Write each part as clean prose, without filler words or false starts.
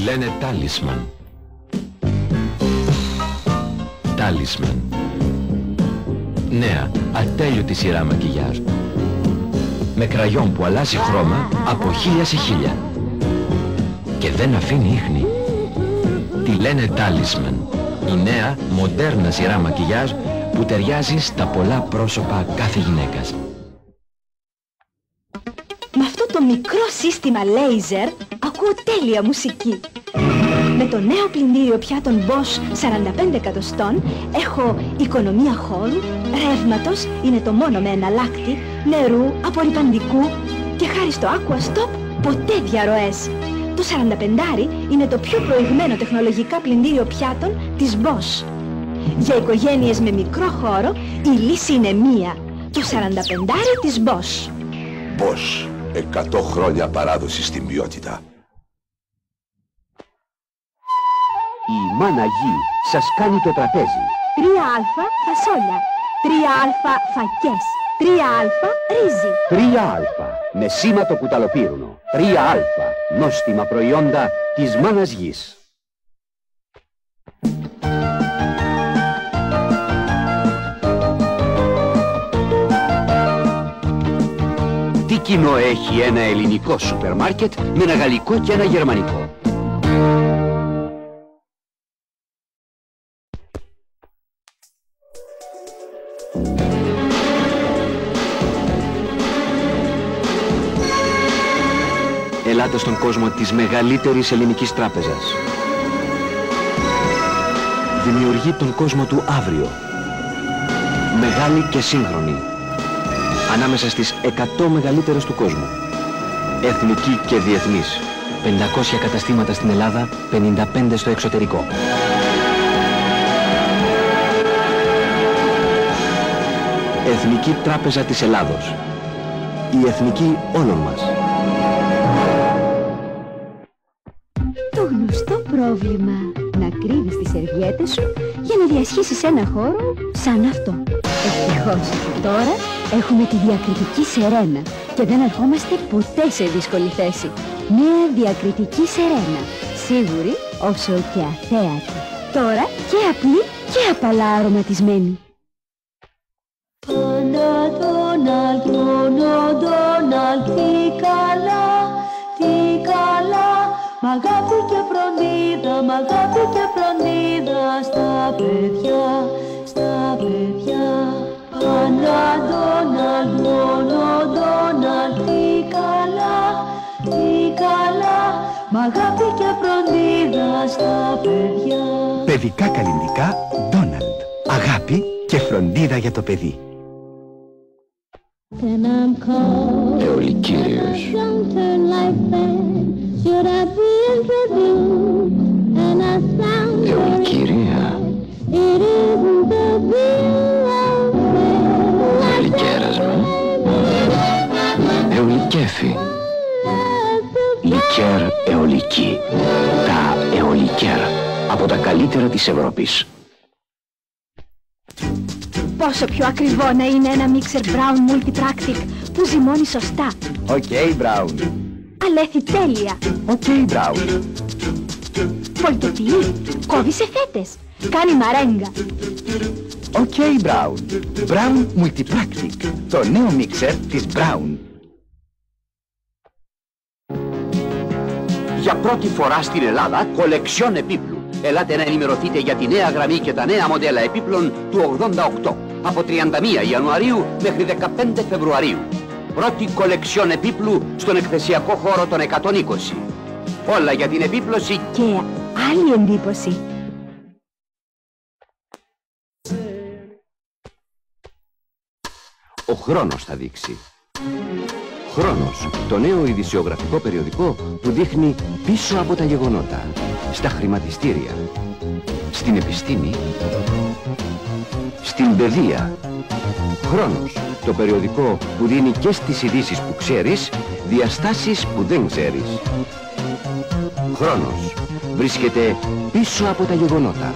λένε τάλισμαν. Τάλισμαν. Νέα, ατέλειωτη σειρά μακιγιάζ. Με κραγιόν που αλλάζει χρώμα από 1000 σε 1000. Και δεν αφήνει ίχνη. Τη λένε τάλισμαν. Η νέα, μοντέρνα σειρά μακιγιάζ που ταιριάζει στα πολλά πρόσωπα κάθε γυναίκας. Με αυτό το μικρό σύστημα λέιζερ ακούω τέλεια μουσική. Με το νέο πλυντήριο πιάτων Bosch 45 εκατοστών έχω οικονομία χώρου, ρεύματος, είναι το μόνο με εναλλάκτη, νερού, απορρυπαντικού και χάρη στο Aqua Stop ποτέ διαρροές. Το 45 είναι το πιο προηγμένο τεχνολογικά πλυντήριο πιάτων της Bosch. Για οικογένειες με μικρό χώρο η λύση είναι μία. Το 45 της Bosch. Bosch. 100 χρόνια παράδοση στην ποιότητα. Η μάνα γη σας κάνει το τραπέζι. 3α φασόλια, 3α φακές, 3α ρύζι. 3α με σήμα το κουταλοπύρουνο. 3α νόστιμα προϊόντα της μάνας γης. Τι κοινό έχει ένα ελληνικό σούπερ μάρκετ με ένα γαλλικό και ένα γερμανικό? Ελάτε στον κόσμο της μεγαλύτερης ελληνικής τράπεζας. Δημιουργεί τον κόσμο του αύριο. Μεγάλη και σύγχρονη. Ανάμεσα στις 100 μεγαλύτερες του κόσμου. Εθνική και διεθνής. 500 καταστήματα στην Ελλάδα, 55 στο εξωτερικό. Εθνική Τράπεζα της Ελλάδος. Η εθνική όλων μας. Το γνωστό πρόβλημα να κρύβεις τις σερβιέτες σου για να διασχίσεις ένα χώρο σαν αυτό. Ευτυχώς, τώρα έχουμε τη διακριτική Σερένα και δεν ερχόμαστε ποτέ σε δύσκολη θέση. Νέα διακριτική Σερένα, σίγουρη όσο και αθέατη. Τώρα και απλή και απαλά αρωματισμένη. Ντόναλντ, τι καλά, τι καλά. Μ' αγάπη και φροντίδα, μ' αγάπη και φροντίδα στα παιδιά, στα παιδιά. Πάντα Ντόναλντ, μόνο Ντόναλντ, τι καλά, τι καλά. Μ' αγάπη και φροντίδα στα παιδιά. Παιδικά καλλιντικά Ντόναλντ. Αγάπη και φροντίδα για το παιδί. Αιωλικήριος. Αιωλικήρια. Γλυκέρασμα. Αιωλικέφη. Λικέρ αιωλική. Τα αιωλικέρ από τα καλύτερα της Ευρώπης. Πόσο πιο ακριβό να είναι ένα μίξερ Brown Multipractic που ζυμώνει σωστά. Οκ, Brown. Αλέθη τέλεια. Οκ, Brown. Πολτοποιεί, κόβει σε φέτες, κάνει μαρέγγα. Οκ, Brown. Brown Multipractic. Το νέο μίξερ της Brown. Για πρώτη φορά στην Ελλάδα, κολεξιόν επίπλου. Ελάτε να ενημερωθείτε για τη νέα γραμμή και τα νέα μοντέλα επίπλων του 88. Από 31 Ιανουαρίου μέχρι 15 Φεβρουαρίου. Πρώτη κολεξιόν επίπλου στον εκθεσιακό χώρο των 120. Όλα για την επίπλωση Και άλλη εντύπωση. ο χρόνος θα δείξει. Χρόνος, το νέο ειδησιογραφικό περιοδικό που δείχνει πίσω από τα γεγονότα, στα χρηματιστήρια, στην επιστήμη, στην παιδεία. Χρόνος, το περιοδικό που δίνει και στις ειδήσεις που ξέρεις, διαστάσεις που δεν ξέρεις. Χρόνος, βρίσκεται πίσω από τα γεγονότα.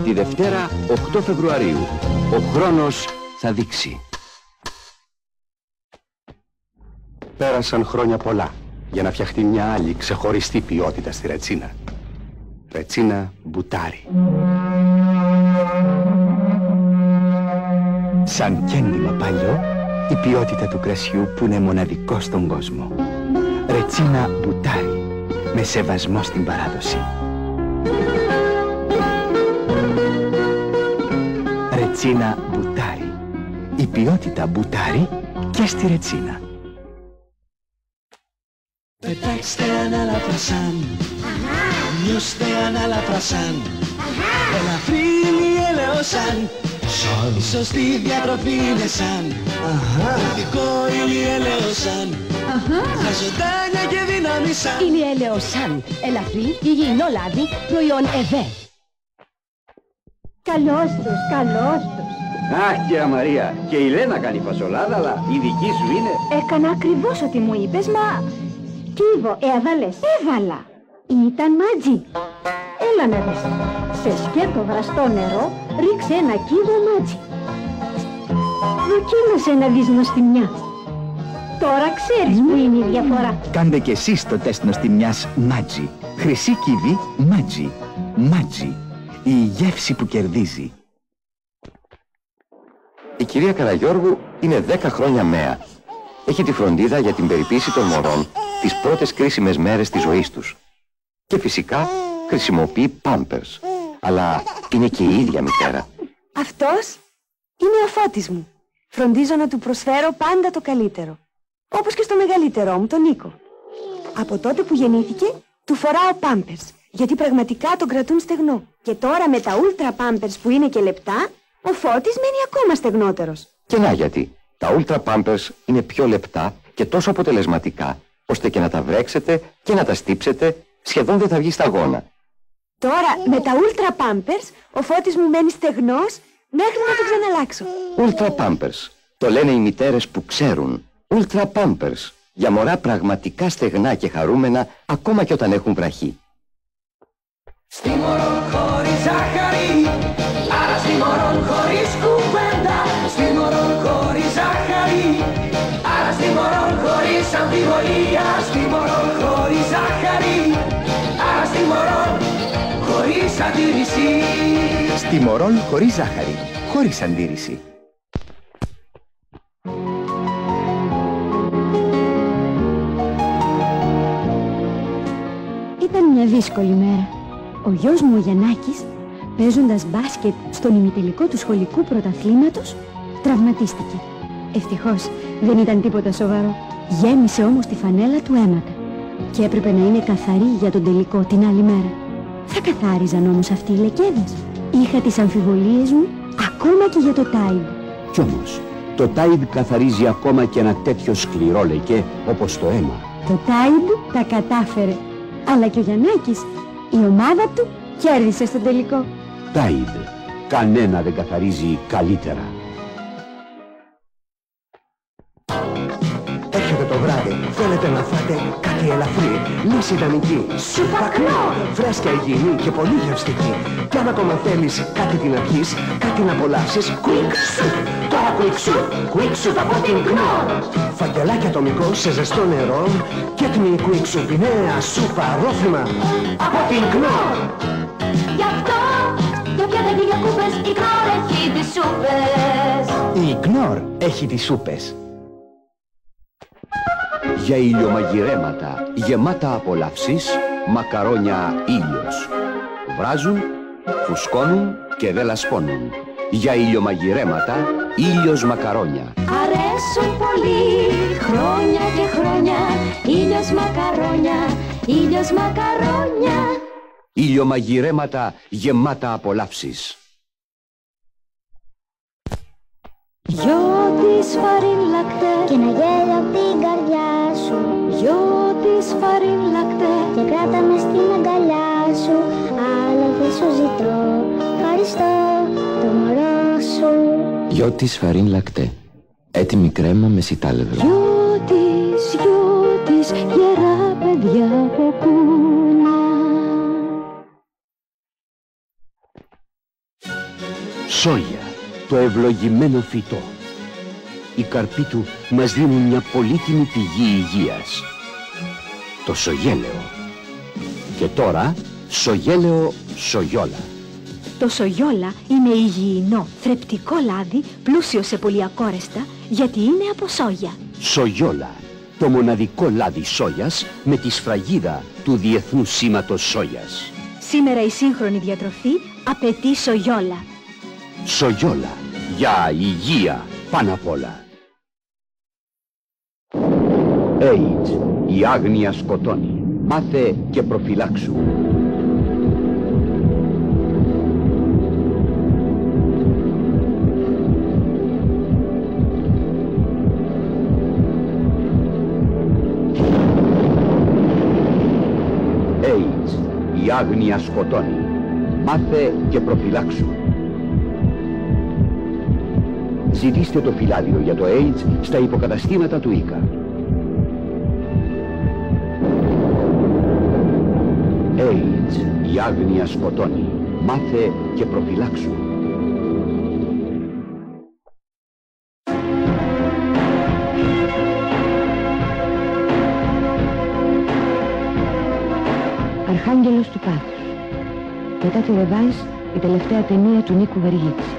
Τη Δευτέρα 8 Φεβρουαρίου, ο χρόνος θα δείξει. Πέρασαν χρόνια πολλά. για να φτιαχτεί μια άλλη ξεχωριστή ποιότητα στη ρετσίνα. Ρετσίνα μπουτάρι. Σαν κέντημα παλιό, η ποιότητα του κρασιού που είναι μοναδικό στον κόσμο. Ρετσίνα μπουτάρι, με σεβασμό στην παράδοση. Ρετσίνα μπουτάρι, η ποιότητα μπουτάρι και στη ρετσίνα. Πετάξτε ανάλαφρασαν, νιώστε ανάλαφρασαν, ελαφρύνει ελαιόσαν, η σωστή διατροφή είναι σαν δικό ηλιέλεοσαν, τα ζωντάνια και δύναμη σαν Ηλιέλεοσαν, ελαφρύ, υγιεινό λάδι, προϊόν ΕΒΕ. Καλώς τους, καλώς τους. Αχ, κυρία Μαρία, και η Λένα κάνει φασολάδα, αλλά η δική σου είναι... Έκανα ακριβώς ό,τι μου είπες, μα... Κύβο, έβαλες. Έβαλα. Ήταν μάτζι. Έλα να δεις. Σε σκέτο βραστό νερό, ρίξε ένα κύβο μάτζι. Δοκίμασε να δεις νοστιμιά. Τώρα ξέρεις που είναι η διαφορά. Κάντε κι εσείς το τεστ νοστιμιάς μάτζι. Χρυσή κύβη μάτζι. Μάτζι. Η γεύση που κερδίζει. Η κυρία Καραγιώργου είναι 10 χρόνια μέα. Έχει τη φροντίδα για την περιποίηση των μωρών τις πρώτες κρίσιμες μέρες της ζωής τους. Και φυσικά χρησιμοποιεί πάμπερς. Αλλά είναι και η ίδια μητέρα. Αυτός είναι ο Φώτης μου. Φροντίζω να του προσφέρω πάντα το καλύτερο. Όπως και στο μεγαλύτερό μου, τον Νίκο. Από τότε που γεννήθηκε, του φοράω πάμπερς. Γιατί πραγματικά τον κρατούν στεγνό. Και τώρα με τα ούλτρα πάμπερς που είναι και λεπτά, ο Φώτης μένει ακόμα στεγνότερος. Και να γιατί. Τα Ultra Pampers είναι πιο λεπτά και τόσο αποτελεσματικά, ώστε και να τα βρέξετε και να τα στύψετε, σχεδόν δεν θα βγει σταγόνα. Τώρα με τα ούλτρα πάμπερς, ο Φώτης μου μένει στεγνός μέχρι να τον ξαναλλάξω. Ultra Pampers. Το λένε οι μητέρες που ξέρουν. Ultra Pampers. Για μωρά πραγματικά στεγνά και χαρούμενα, ακόμα και όταν έχουν βραχή. Στη μωρόν χωρίς ζάχαρη, άρα στη μωρόν χωρίς κουβέντα. Στη μωρόν χωρίς ζάχαρη, άρα στη μωρόν χωρίς αμφιβολία. Στη μωρόν χωρίς ζάχαρη, άρα στη μωρόν χωρίς αντίρρηση. Στη μωρόν χωρίς ζάχαρη, χωρίς αντίρρηση. Ήταν μια δύσκολη μέρα. Ο γιος μου ο Γιαννάκης, παίζοντας μπάσκετ στον ημιτελικό του σχολικού πρωταθλήματος, τραυματίστηκε. Ευτυχώς δεν ήταν τίποτα σοβαρό. Γέμισε όμως τη φανέλα του αίματα. Και έπρεπε να είναι καθαρή για τον τελικό την άλλη μέρα. Θα καθάριζαν όμως αυτοί οι λεκέδες. Είχα τις αμφιβολίες μου ακόμα και για το Tide. Κι όμως, το Tide καθαρίζει ακόμα και ένα τέτοιο σκληρό λεκέ όπως το αίμα. Το Tide τα κατάφερε. Αλλά και ο Γιαννάκης, η ομάδα του κέρδισε στο τελικό. Tide. Κανένα δεν καθαρίζει καλύτερα. Έρχεται το βράδυ, θέλετε να φάτε κάτι ελαφρύ, λύση ιδανική. Σούπα Κνόρ! Φρέσκια, υγιεινή και πολύ γευστική. Κι αν ακόμα θέλεις κάτι τι να πιεις, κάτι να απολαύσεις, Quick Soup! Τώρα Quick Soup! Quick Soup από την Knorr! Φακελάκι ατομικό σε ζεστό νερό και έτοιμη η Quick Soup, η νέα σούπα αρρώστιμα από την Knorr! Γι' αυτό το πιάτε και για κούπες, η Knorr έχει τις σούπες. Η Knorr έχει τις σούπες. Για ηλιομαγειρέματα γεμάτα απολαύσεις, μακαρόνια ήλιος. Βράζουν, φουσκώνουν και δεν λασπώνουν. Για ηλιομαγειρέματα ήλιος μακαρόνια. Αρέσουν πολύ χρόνια και χρόνια, ήλιος μακαρόνια, ήλιος μακαρόνια. Ηλιομαγειρέματα γεμάτα απολαύσεις. Γιώτης φαρίν λακτέ και να γέλω απ' την καρδιά σου. Γιώτης φαρίν λακτέ και κράτα με στην αγκαλιά σου. Άλλο δεν σου ζητώ, ευχαριστώ το μωρό σου. Γιώτης φαρίν λακτέ. Έτοιμη κρέμα με σιτάλευρο. Γιώτης, γερά παιδιά από κούνα. Σόγια, το ευλογημένο φυτό. Οι καρποί του μας δίνουν μια πολύτιμη πηγή υγείας. το σογέλαιο. Και τώρα, σογέλαιο σογιόλα. Το σογιόλα είναι υγιεινό, θρεπτικό λάδι, πλούσιο σε πολυακόρεστα, γιατί είναι από σόγια. Σογιόλα, το μοναδικό λάδι σόγιας με τη σφραγίδα του Διεθνούς Σήματος Σόγιας. Σήμερα η σύγχρονη διατροφή απαιτεί σογιόλα. Σογιόλα, για υγεία πάνω απ' όλα. AIDS, η άγνοια σκοτώνει. Μάθε και προφυλάξου. AIDS, η άγνοια σκοτώνει. Μάθε και προφυλάξου. Ζητήστε το φυλάδιο για το AIDS στα υποκαταστήματα του ΙΚΑ. AIDS, η άγνοια σκοτώνει. Μάθε και προφυλάξου. Αρχάγγελος του Πάθους. Μετά τη Ρεβάνς, η τελευταία ταινία του Νίκου Βεργίτση.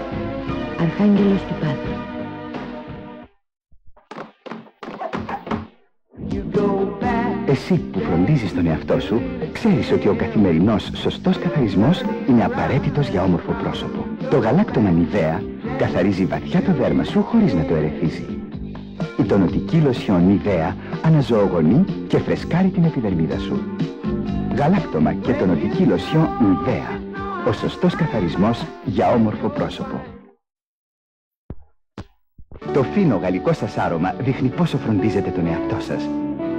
Αρχάγγελος του Πάθους. Εσύ που φροντίζεις τον εαυτό σου, ξέρεις ότι ο καθημερινός σωστός καθαρισμός είναι απαραίτητος για όμορφο πρόσωπο. Το γαλάκτωμα Νιβαία καθαρίζει βαθιά το δέρμα σου χωρίς να το ερεθίσει. Η τονωτική λοσιόν Νιβαία αναζωογονεί και φρεσκάρει την επιδερμίδα σου. Γαλάκτωμα και τονωτική λοσιόν Νιβαία. Ο σωστός καθαρισμός για όμορφο πρόσωπο. Το φίνο γαλλικό σας άρωμα δείχνει πόσο φροντίζετε τον εαυτό σας.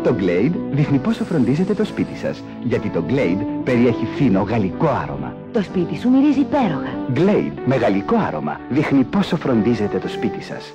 Το Glade δείχνει πόσο φροντίζετε το σπίτι σας, γιατί το Glade περιέχει φίνο γαλλικό άρωμα. Το σπίτι σου μυρίζει υπέροχα. Glade με γαλλικό άρωμα δείχνει πόσο φροντίζετε το σπίτι σας.